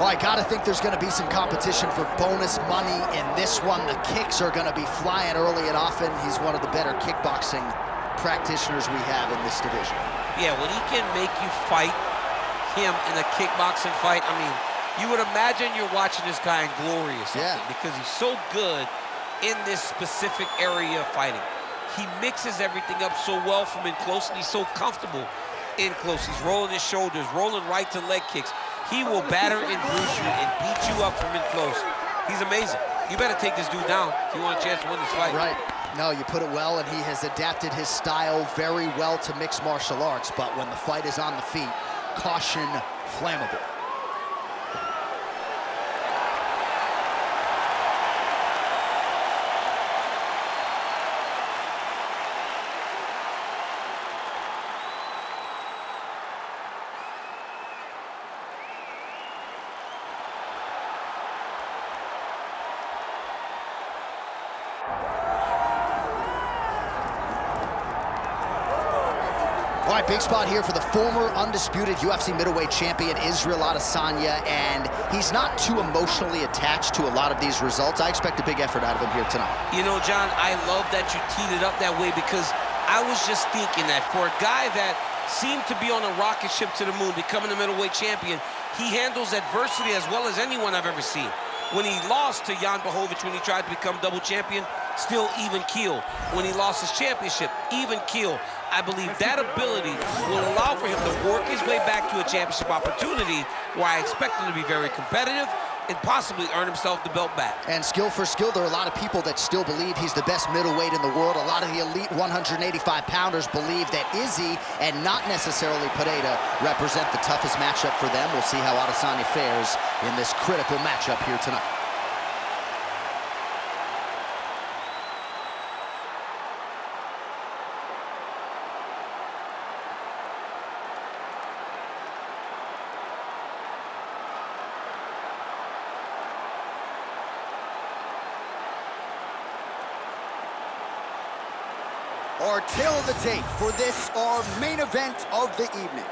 Well, I gotta think there's gonna be some competition for bonus money in this one. The kicks are gonna be flying early and often. He's one of the better kickboxing practitioners we have in this division. Yeah, when he can make you fight him in a kickboxing fight, I mean, you would imagine you're watching this guy in glory or something, because he's so good in this specific area of fighting. He mixes everything up so well from in close, and he's so comfortable in close. He's rolling his shoulders, rolling right to leg kicks. He will batter and bruise you and beat you up from in close. He's amazing. You better take this dude down if you want a chance to win this fight. Right. No, you put it well, and he has adapted his style very well to mixed martial arts, but when the fight is on the feet, caution, flammable. All right, big spot here for the former undisputed UFC middleweight champion, Israel Adesanya, and he's not too emotionally attached to a lot of these results. I expect a big effort out of him here tonight. You know, John, I love that you teed it up that way, because I was just thinking that for a guy that seemed to be on a rocket ship to the moon, becoming a middleweight champion, he handles adversity as well as anyone I've ever seen. When he lost to Jan Blachowicz, when he tried to become double champion, still even keel. When he lost his championship, even keel. I believe that ability will allow for him to work his way back to a championship opportunity, where I expect him to be very competitive and possibly earn himself the belt back. And skill for skill, there are a lot of people that still believe he's the best middleweight in the world. A lot of the elite 185-pounders believe that Izzy, and not necessarily Pineda, represent the toughest matchup for them. We'll see how Adesanya fares in this critical matchup here tonight. Our tale of the tape for this, our main event of the evening.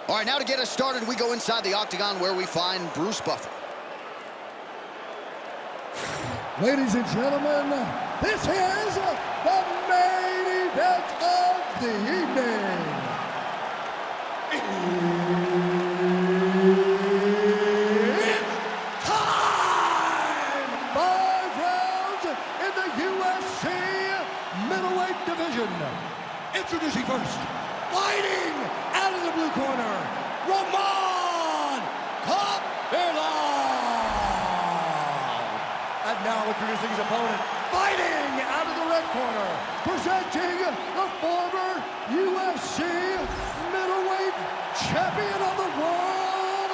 All right, now to get us started, we go inside the octagon where we find Bruce Buffer. Ladies and gentlemen, this is the main event of the evening. It's time! 5 rounds in the UFC middleweight division. Introducing first, fighting out of the blue corner, Roman Kopylov. And now introducing his opponent, fighting out of the red corner, presenting the former UFC middleweight champion of the world,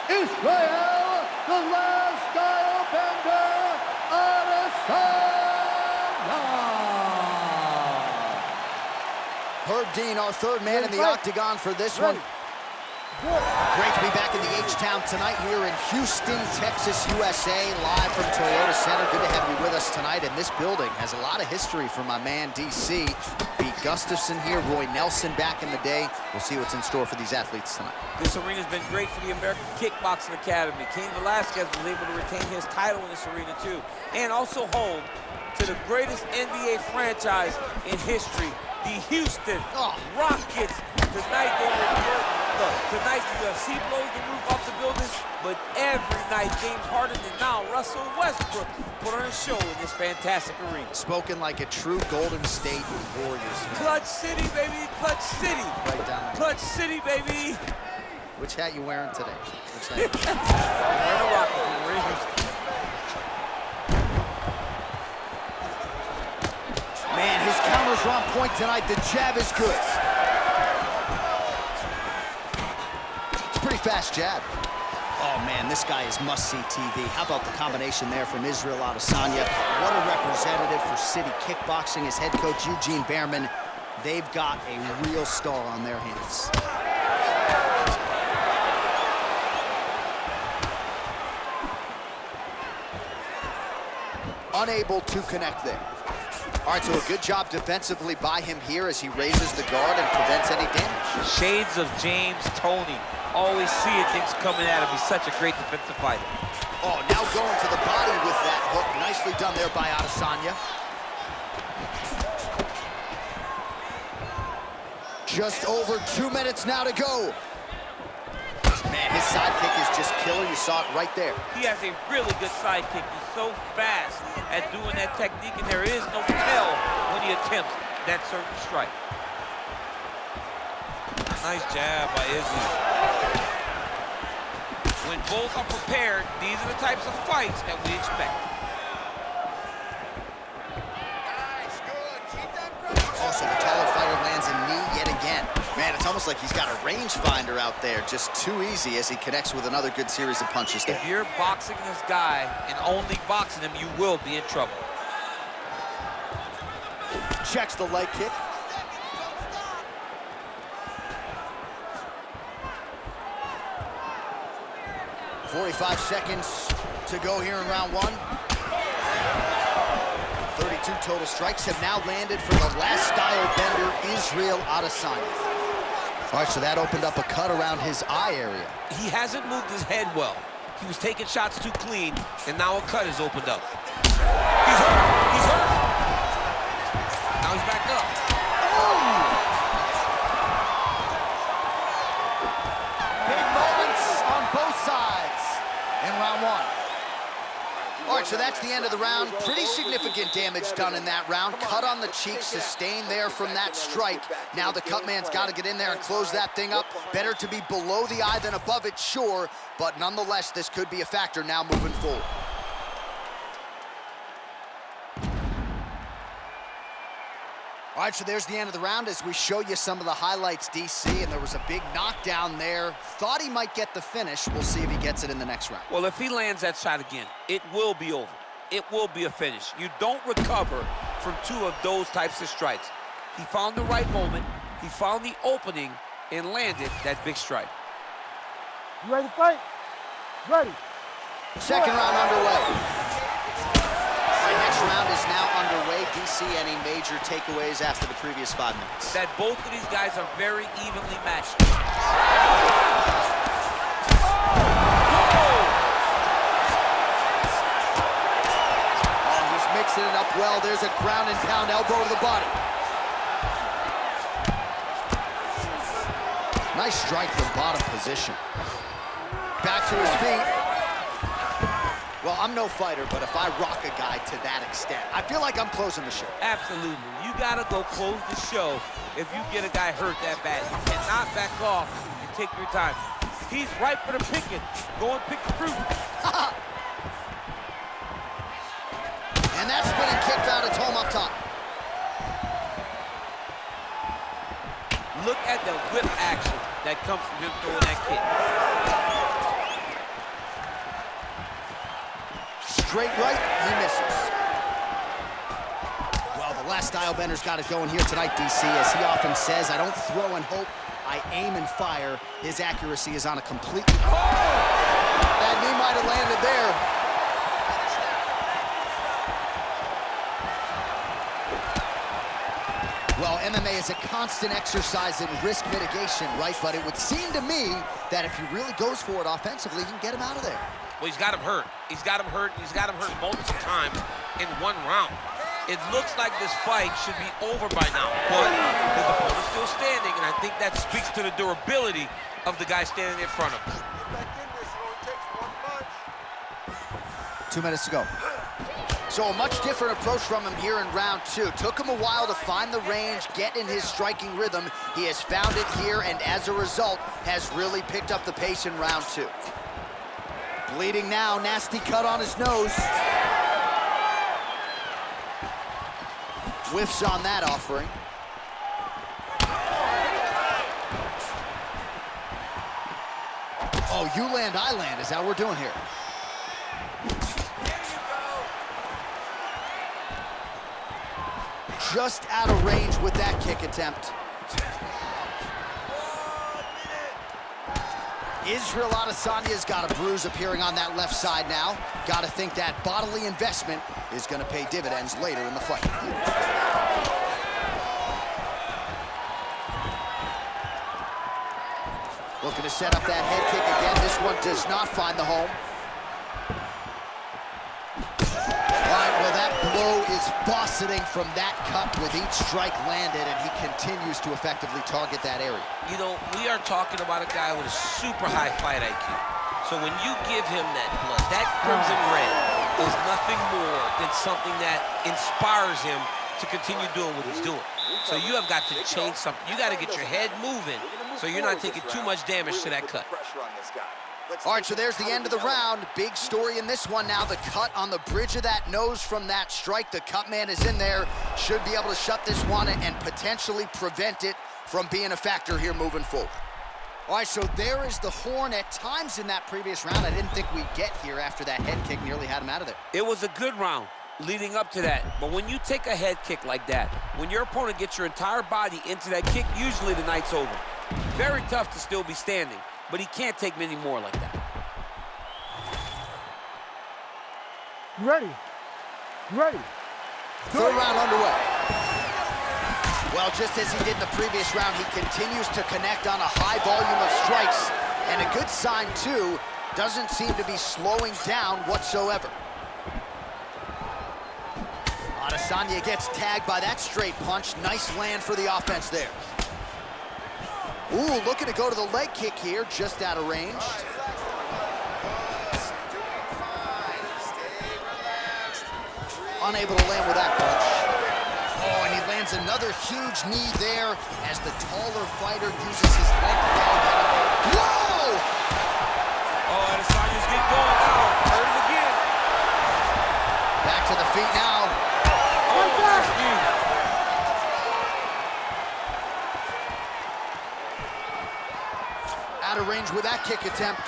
Israel, the last style bender, Adesanya. Herb Dean, our third man in the octagon for this one. Great to be back in the H-Town tonight here in Houston, Texas, USA, live from Toyota Center. Good to have you with us tonight. And this building has a lot of history for my man, DC. Pete Gustafson here, Roy Nelson back in the day. We'll see what's in store for these athletes tonight. This arena's been great for the American Kickboxing Academy. Cain Velasquez was able to retain his title in this arena too. And also home to the greatest NBA franchise in history, the Houston Rockets. Tonight they tonight the UFC blows the roof off the building, but every night James Harden and now Russell Westbrook put on a show in this fantastic arena. Spoken like a true Golden State Warriors fan. Clutch City, baby, Clutch City. Right down. Clutch City, baby. Which hat you wearing today? Which hat? We're in a Rocket. We're in Houston. Man, his counters are on point tonight. The jab is good. It's a pretty fast jab. Oh, man, this guy is must-see TV. How about the combination there from Israel Adesanya? What a representative for City Kickboxing. His head coach, Eugene Behrman. They've got a real star on their hands. Unable to connect there. All right, so a good job defensively by him here as he raises the guard and prevents any damage. Shades of James Toney. always seeing things coming at him. He's such a great defensive fighter. Oh, now going to the body with that hook. Nicely done there by Adesanya. Just over 2 minutes now to go. Man, his sidekick is just killer. You saw it right there. He has a really good sidekick. He's so fast at doing that technique, and there is no tell when he attempts that certain strike. Nice jab by Izzy. When both are prepared, these are the types of fights that we expect. Also, the taller fighter lands a knee yet again. Man, it's almost like he's got a rangefinder out there. Just too easy as he connects with another good series of punches there. If you're boxing this guy and only boxing him, you will be in trouble. Checks the leg kick. .45 seconds to go here in round one. 32 total strikes have now landed for the last style bender, Israel Adesanya. All right, so that opened up a cut around his eye area. He hasn't moved his head well. He was taking shots too clean, and now a cut has opened up. He's hurt. He's hurt. Now he's back up. Big moments on both sides in round one. All right, so that's the end of the round. Pretty significant damage done in that round. Cut on the cheek, sustained there from that strike. Now the cut man's got to get in there and close that thing up. Better to be below the eye than above it, sure, but nonetheless, this could be a factor now moving forward. All right, so there's the end of the round as we show you some of the highlights, DC, and there was a big knockdown there. Thought he might get the finish. We'll see if he gets it in the next round. Well, if he lands that shot again, it will be over. It will be a finish. You don't recover from two of those types of strikes. He found the right moment, he found the opening, and landed that big strike. You ready to fight? Ready. Second round underway. Next round is now underway. DC, any major takeaways after the previous 5 minutes? That both of these guys are very evenly matched. Oh, he's mixing it up well. There's a ground and pound elbow to the body. Nice strike from bottom position. Back to his feet. Well, I'm no fighter, but if I rock a guy to that extent, I feel like I'm closing the show. Absolutely. You gotta go close the show if you get a guy hurt that bad. You cannot back off and take your time. He's ripe for the picking. Go and pick the fruit. And that spinning kick found its home up top. Look at the whip action that comes from him throwing that kick. Straight right, he misses. Well, the last style bender's got it going here tonight, DC. As he often says, I don't throw and hope, I aim and fire. His accuracy is on a completely... Oh! That knee might have landed there. Well, MMA is a constant exercise in risk mitigation, right? But it would seem to me that if he really goes for it offensively, he can get him out of there. Well, he's got him hurt. He's got him hurt, and he's got him hurt multiple times in one round. It looks like this fight should be over by now, but his opponent's still standing, and I think that speaks to the durability of the guy standing in front of him. 2 minutes to go. So a much different approach from him here in round two. Took him a while to find the range, get in his striking rhythm. He has found it here, and as a result, has really picked up the pace in round two. Bleeding now, nasty cut on his nose. Whiffs on that offering. Oh, you land, I land, is that what we're doing here? Just out of range with that kick attempt. Israel Adesanya's got a bruise appearing on that left side now. Got to think that bodily investment is going to pay dividends later in the fight. Well, Looking to set up that head kick again. This one does not find the home. All right, well, that blow is buffeting from that cut with each strike landed, and he continues to effectively target that area. You know, we are talking about a guy with a super high fight IQ. So when you give him that blood, that crimson red is nothing more than something that inspires him to continue doing what he's doing. So you have got to change something. You got to get your head moving so you're not taking too much damage to that cut. All right, so there's the end of the round. Big story in this one now. The cut on the bridge of that nose from that strike. The cut man is in there. Should be able to shut this one and potentially prevent it from being a factor here moving forward. All right, so there is the horn. At times in that previous round, I didn't think we'd get here after that head kick nearly had him out of there. It was a good round leading up to that. But when you take a head kick like that, when your opponent gets your entire body into that kick, usually the night's over. Very tough to still be standing, but he can't take many more like that. Ready. Ready. Third round underway. Well, just as he did in the previous round, he continues to connect on a high volume of strikes. And a good sign, too, doesn't seem to be slowing down whatsoever. Adesanya gets tagged by that straight punch. Nice land for the offense there. Ooh, looking to go to the leg kick here, just out of range. Unable to land with that punch. Oh, and he lands another huge knee there as the taller fighter uses his length down. Whoa! Oh, Adesanya's getting going now. Heard him again. Back to the feet now. Oh, that's huge. Out of range with that kick attempt.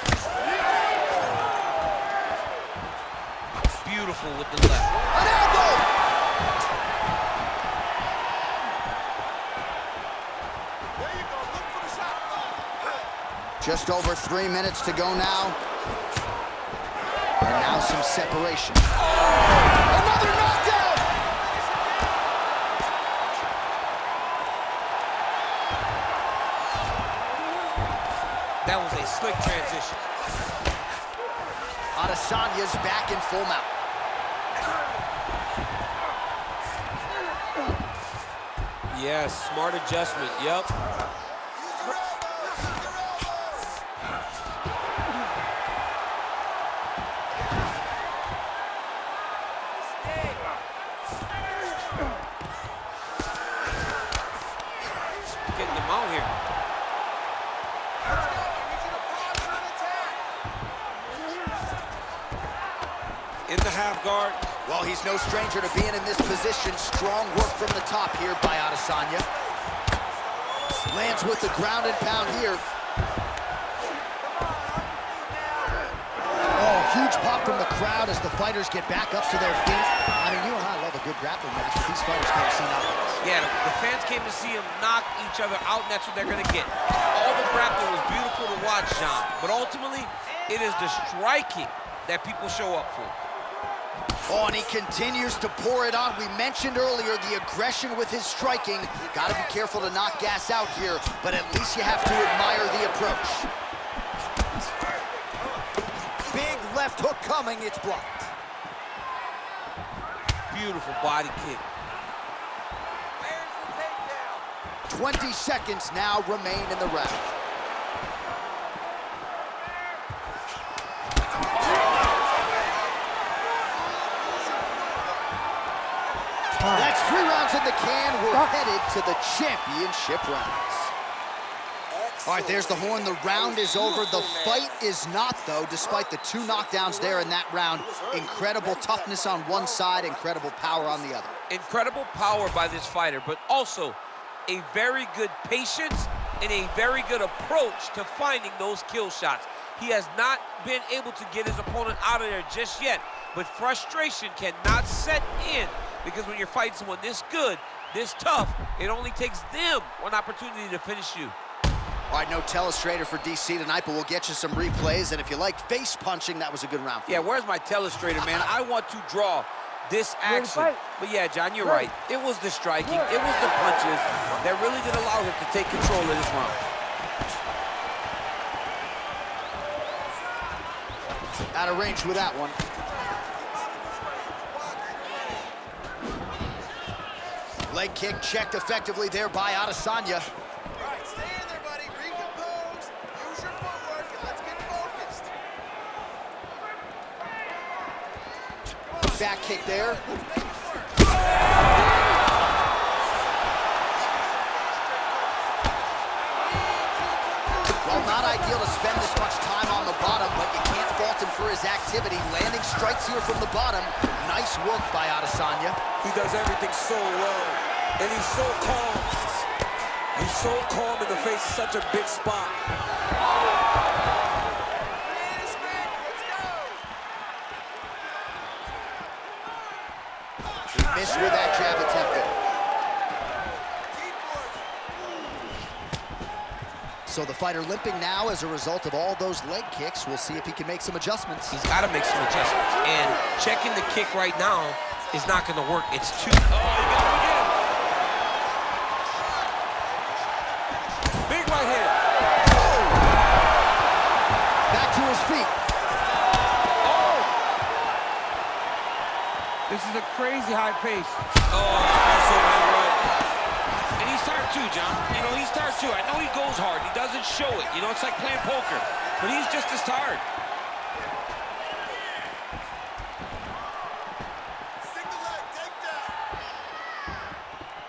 Beautiful with the left. An elbow! Just over 3 minutes to go now. And now some separation. Oh! Another knockdown! That was a slick transition. Adesanya's back in full mount. Yes, smart adjustment, yep. Getting them out here. In the half guard. Well, he's no stranger to being in this position. Strong work from the top here by Adesanya. Lands with the ground and pound here. Oh, huge pop from the crowd as the fighters get back up to their feet. I mean, you know how I love a good grappling match, but these fighters can't see nothing. Yeah, the fans came to see him knock each other out, and that's what they're going to get. All the grappling was beautiful to watch, John, but ultimately, it is the striking that people show up for. Oh, and he continues to pour it on. We mentioned earlier the aggression with his striking. Got to be careful to not gas out here, but at least you have to admire the approach. Big left hook coming, it's blocked. Beautiful body kick. 20 seconds now remain in the round. That's 3 rounds in the can. We're headed to the championship rounds. All right, there's the horn. The round is over. The fight is not, though, despite the 2 knockdowns there in that round. Incredible toughness on one side, incredible power on the other. Incredible power by this fighter, but also a very good patience and a very good approach to finding those kill shots. He has not been able to get his opponent out of there just yet, but frustration cannot set in because when you're fighting someone this good, this tough, it only takes them one opportunity to finish you. All right, no telestrator for DC tonight, but we'll get you some replays. And if you like face punching, that was a good round. Yeah, where's my telestrator, man? I want to draw this action. But yeah, John, you're right. It was the striking, it was the punches that really did allow him to take control of this round. Out of range with that one. Leg kick checked effectively there by Adesanya. All right, stay in there, buddy. Recompose. Use your footwork, and let's get focused. Back kick there. Well, not ideal to spend this much time on the bottom, but you can't fault him for his activity. Landing strikes here from the bottom. Nice work by Adesanya. He does everything so well, and he's so calm. He's so calm in the face of such a big spot. He missed with that jab attempt there. So the fighter limping now as a result of all those leg kicks. We'll see if he can make some adjustments. He's got to make some adjustments. And checking the kick right now is not going to work. It's too... Oh, you got it again. Big right hand. Oh. Back to his feet. Oh! This is a crazy high pace. Oh, also right. And he's tired too, John. You know, he's tired too. I know he goes hard. He doesn't show it. You know, it's like playing poker. But he's just as tired.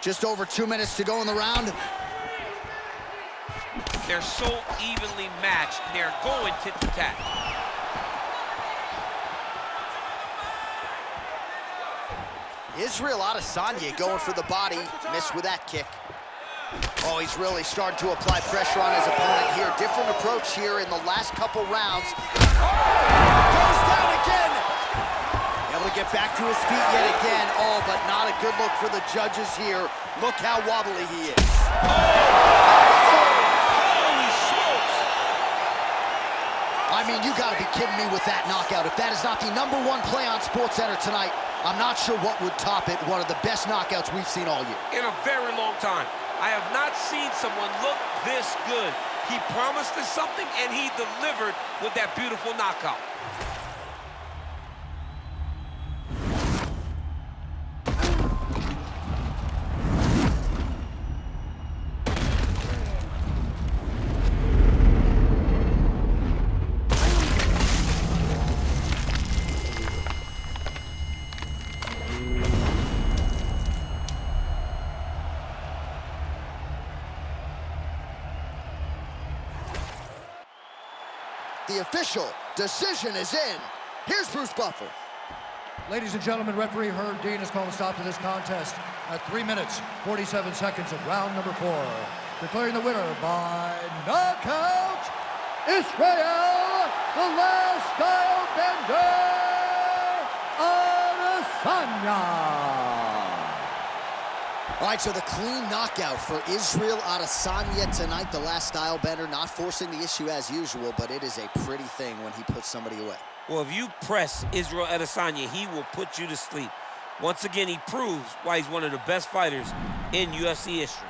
Just over 2 minutes to go in the round. They're so evenly matched. They're going tit for tat. Israel Adesanya going for the body. Missed with that kick. Oh, he's really starting to apply pressure on his opponent here. Different approach here in the last couple rounds. Goes down again. Able to get back to his feet yet again. Oh, but not a good look for the judges here. Look how wobbly he is. Holy smokes! I mean, you gotta be kidding me with that knockout. If that is not the #1 play on SportsCenter tonight, I'm not sure what would top it. One of the best knockouts we've seen all year. In a very long time. I have not seen someone look this good. He promised us something, and he delivered with that beautiful knockout. The official decision is in. Here's Bruce Buffer. Ladies and gentlemen, referee Herb Dean has called a stop to this contest at 3 minutes, 47 seconds of round number 4. Declaring the winner by knockout, Israel, the last style bender, Adesanya. All right, so the clean knockout for Israel Adesanya tonight. The last style bender, not forcing the issue as usual, but it is a pretty thing when he puts somebody away. Well, if you press Israel Adesanya, he will put you to sleep. Once again, he proves why he's one of the best fighters in UFC history.